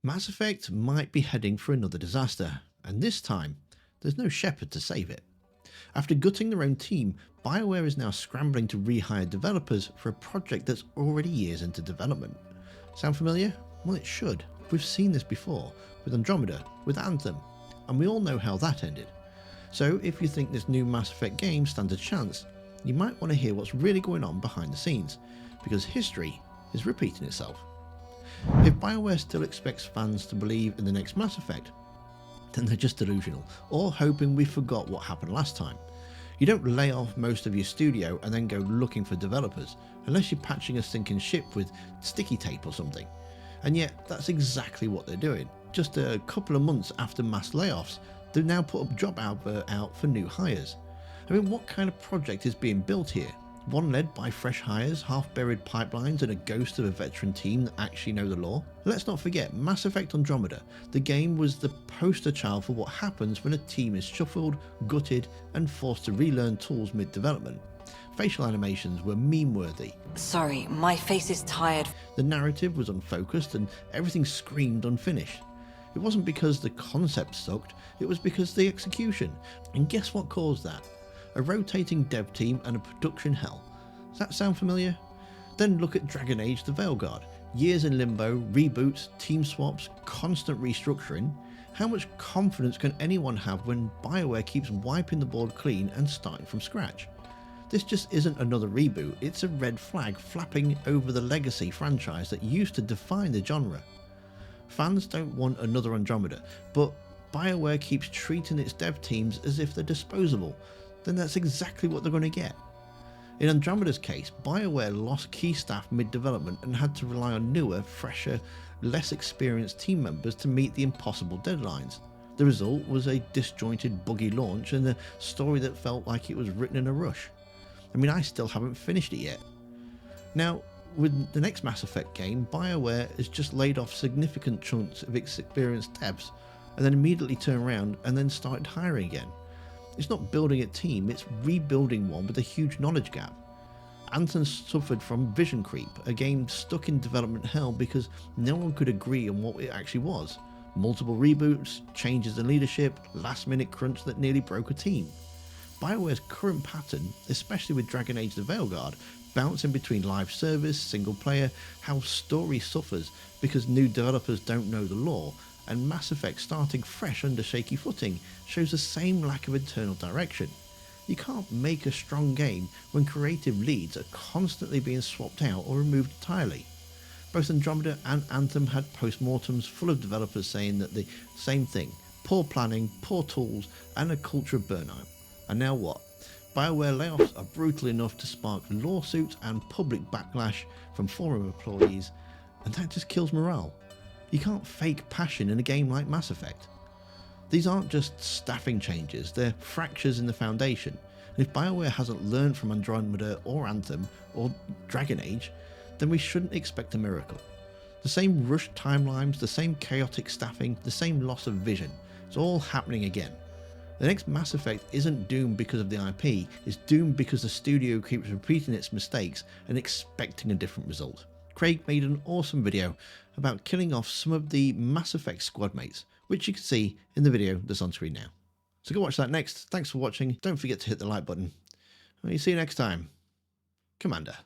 Mass Effect might be heading for another disaster, and this time, there's no Shepard to save it. After gutting their own team, BioWare is now scrambling to rehire developers for a project that's already years into development. Sound familiar? Well, it should. We've seen this before, with Andromeda, with Anthem, and we all know how that ended. So if you think this new Mass Effect game stands a chance, you might want to hear what's really going on behind the scenes, because history is repeating itself. If BioWare still expects fans to believe in the next Mass Effect, then they're just delusional, or hoping we forgot what happened last time. You don't lay off most of your studio and then go looking for developers, unless you're patching a sinking ship with sticky tape or something. And yet, that's exactly what they're doing. Just a couple of months after mass layoffs, they've now put a job advert out for new hires. I mean, what kind of project is being built here? One led by fresh hires, half-buried pipelines, and a ghost of a veteran team that actually know the lore? Let's not forget, Mass Effect Andromeda, the game was the poster child for what happens when a team is shuffled, gutted, and forced to relearn tools mid-development. Facial animations were meme-worthy. Sorry, my face is tired. The narrative was unfocused and everything screamed unfinished. It wasn't because the concept sucked, it was because the execution. And guess what caused that? A rotating dev team and a production hell. Does that sound familiar? Then look at Dragon Age the Veilguard. Years in limbo, reboots, team swaps, constant restructuring. How much confidence can anyone have when BioWare keeps wiping the board clean and starting from scratch? This just isn't another reboot, it's a red flag flapping over the legacy franchise that used to define the genre. Fans don't want another Andromeda, but BioWare keeps treating its dev teams as if they're disposable. Then that's exactly what they're going to get. In Andromeda's case, BioWare lost key staff mid-development and had to rely on newer, fresher, less experienced team members to meet the impossible deadlines. The result was a disjointed, buggy launch and a story that felt like it was written in a rush. I mean, I still haven't finished it yet. Now, with the next Mass Effect game, BioWare has just laid off significant chunks of experienced devs and then immediately turned around and then started hiring again. It's not building a team, it's rebuilding one with a huge knowledge gap. Anthem suffered from vision creep, a game stuck in development hell because no one could agree on what it actually was. Multiple reboots, changes in leadership, last minute crunch that nearly broke a team. BioWare's current pattern, especially with Dragon Age the Veilguard, bouncing between live service, single player, how story suffers because new developers don't know the lore, and Mass Effect starting fresh under shaky footing, shows the same lack of internal direction. You can't make a strong game when creative leads are constantly being swapped out or removed entirely. Both Andromeda and Anthem had postmortems full of developers saying that the same thing: poor planning, poor tools, and a culture of burnout. And now what? BioWare layoffs are brutal enough to spark lawsuits and public backlash from former employees, and that just kills morale. You can't fake passion in a game like Mass Effect. These aren't just staffing changes, they're fractures in the foundation. And if BioWare hasn't learned from Andromeda or Anthem or Dragon Age, then we shouldn't expect a miracle. The same rushed timelines, the same chaotic staffing, the same loss of vision. It's all happening again. The next Mass Effect isn't doomed because of the IP, it's doomed because the studio keeps repeating its mistakes and expecting a different result. Craig made an awesome video about killing off some of the Mass Effect squad mates, which you can see in the video that's on screen now. So go watch that next. Thanks for watching. Don't forget to hit the like button. I'll see you next time. Commander.